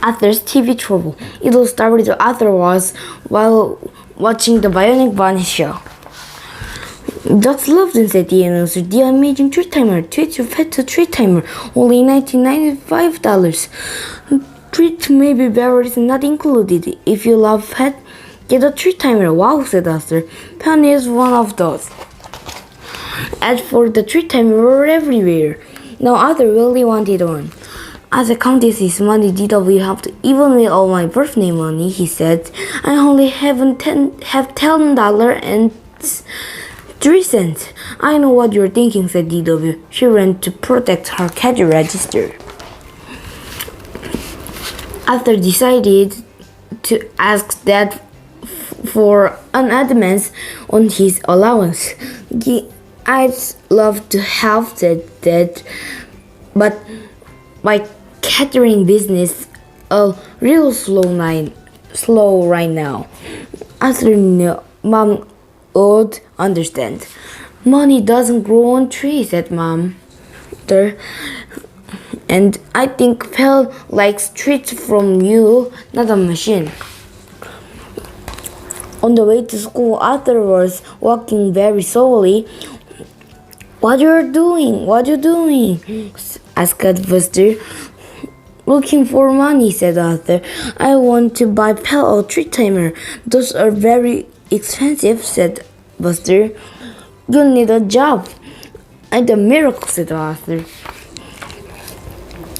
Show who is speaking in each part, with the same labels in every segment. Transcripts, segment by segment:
Speaker 1: Arthur's TV trouble. It all started with Arthur was while watching the Bionic Bunny show. Ducks loved them, said the announcer. The amazing treat timer. Treat your pet to treat timer. Only $19.95. Treat maybe berries not included. If you love pet, get a treat timer. Wow, said Arthur. Penny is one of those. As for the treat timer, were everywhere. Now Arthur really wanted one. As I counted his money, DW helped even with all my birthday money, he said. I only have $10 and 3 cents. I know what you're thinking, said DW. She ran to protect her cash register. Arthur decided to ask Dad for an advance on his allowance. I'd love to help, said Dad, but my catering business a real slow right now. Arthur knew Mom would understand. Money doesn't grow on trees, said Mom. And I think Phil likes treats from you, not a machine. On the way to school, Arthur was walking very slowly. What you doing? Asked Buster. Looking for money, said Arthur. I want to buy Pal a treat timer. Those are very expensive, said Buster. You'll need a job. And a miracle, said Arthur.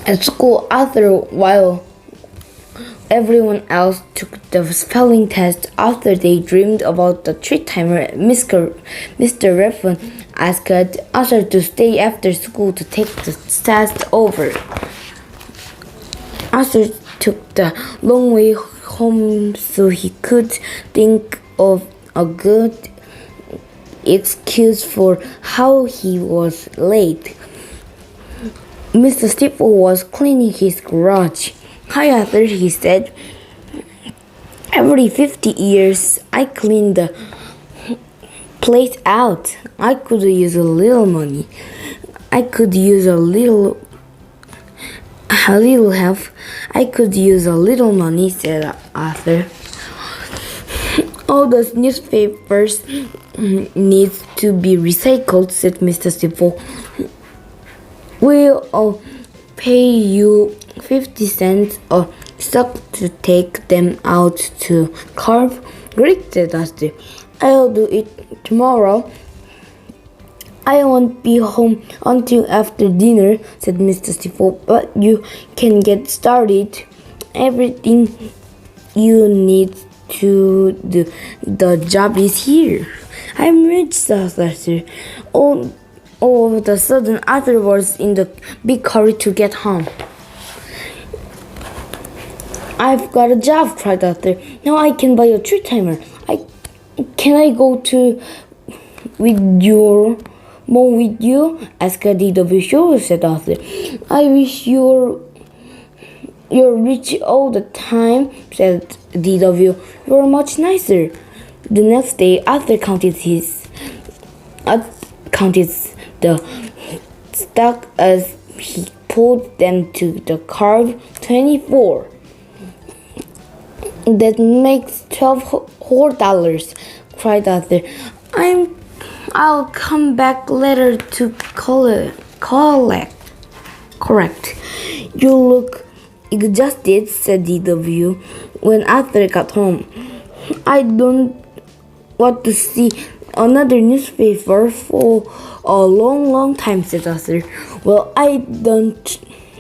Speaker 1: At school, Arthur, while everyone else took the spelling test, after they dreamed about the treat timer, Mr. Redfern asked Arthur to stay after school to take the test over. Arthur took the long way home so he could think of a good excuse for how he was late. Mr. Stifle was cleaning his garage. Hi, Arthur, he said. Every 50 years, I clean the place out. I could use a little money. I could use a little help. I could use a little money, said Arthur. All those newspapers need to be recycled, said Mr. Stifle. We'll pay you 50 cents a stock to take them out to carve. Great, said Arthur. I'll do it tomorrow. I won't be home until after dinner, said Mr. Stifle, but you can get started. Everything you need to do the job is here. I'm rich, said Arthur. All of a sudden, Arthur was in the big hurry to get home. I've got a job, cried Arthur. Now I can buy a treat timer. Can I go with your mom with you? Asked DW. Sure, said Arthur. I wish you're rich all the time, said DW. You're much nicer. The next day, Arthur counted the stock as he pulled them to the carve. 24. That makes $12, cried Arthur. I'll come back later to correct. You look exhausted, said DW when Arthur got home. I don't want to see another newspaper for a long time, said Arthur. Well,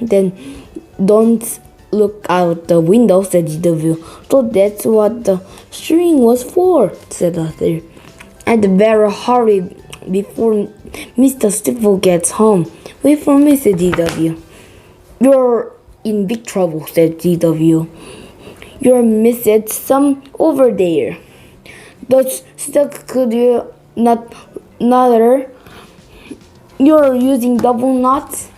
Speaker 1: then don't look out the window, said DW. So that's what the string was for, said Arthur. I'd better hurry before Mr. Stifle gets home. Wait for me, said DW. You're in big trouble, said DW. You're missing some over there. Those stuck could you not another? You're using double knots?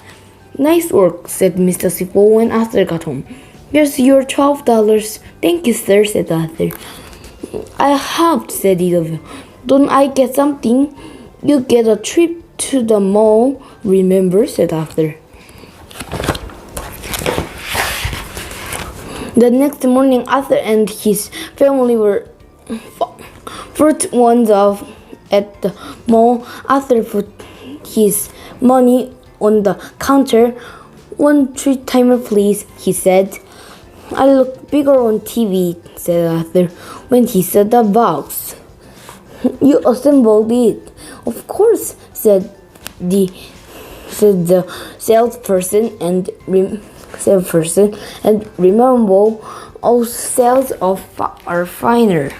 Speaker 1: Nice work, said Mr. Stifle when Arthur got home. Here's your $12. Thank you, sir, said Arthur. I helped, said DW. Don't I get something? You get a trip to the mall, remember, said Arthur. The next morning, Arthur and his family were first ones off at the mall. Arthur put his money on the counter. "One treat timer, please," he said. "I look bigger on TV," said Arthur when he saw the box. "You assembled it." "Of course," said the salesperson, and remember, all sales are finer.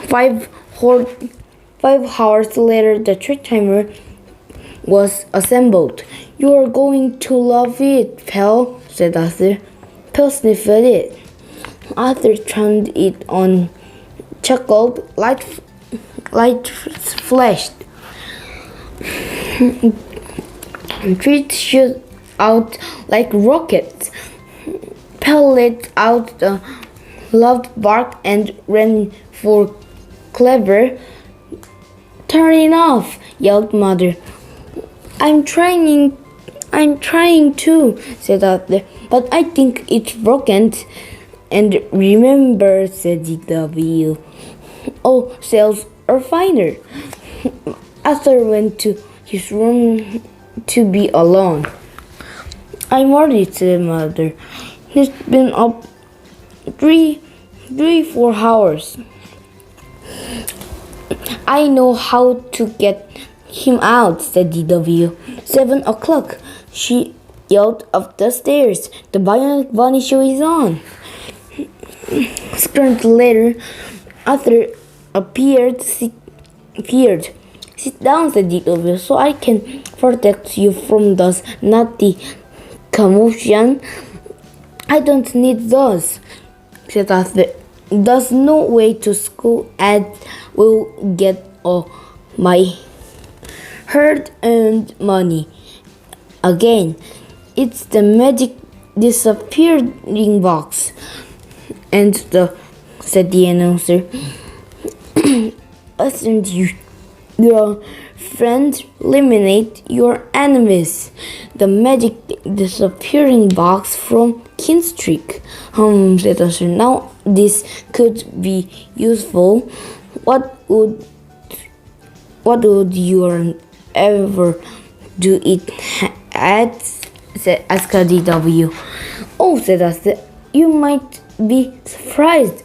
Speaker 1: 5 hours later, the treat timer was assembled. "You are going to love it, pal," said Arthur. Pal sniffed it. Arthur turned it on, chuckled, light flashed. Treats shoot out like rockets. Pal let out a loud bark and ran for Clever. "Turn it off," yelled Mother. I'm trying to," said Arthur, "but I think it's broken." "And remember," said DW, "all sales are finer." Arthur went to his room to be alone. "I'm worried," said Mother. "He's been up 4 hours. I know how to get him out," said DW. 7 o'clock, she yelled up the stairs. "The Bionic Bunny show is on." Seconds later, Arthur appeared. "Sit down," said DW, "so I can protect you from those naughty commotion." "I don't need those," said Arthur. "There's no way to school and will get all my hard-earned money again. It's the magic disappearing box." "And said the announcer, "Isn't your friend eliminate your enemies? The magic disappearing box from Kinstreak." Said the announcer. "Now this could be useful. What would you ever do it at?" asked DW. "Oh," said Arthur, "you might be surprised.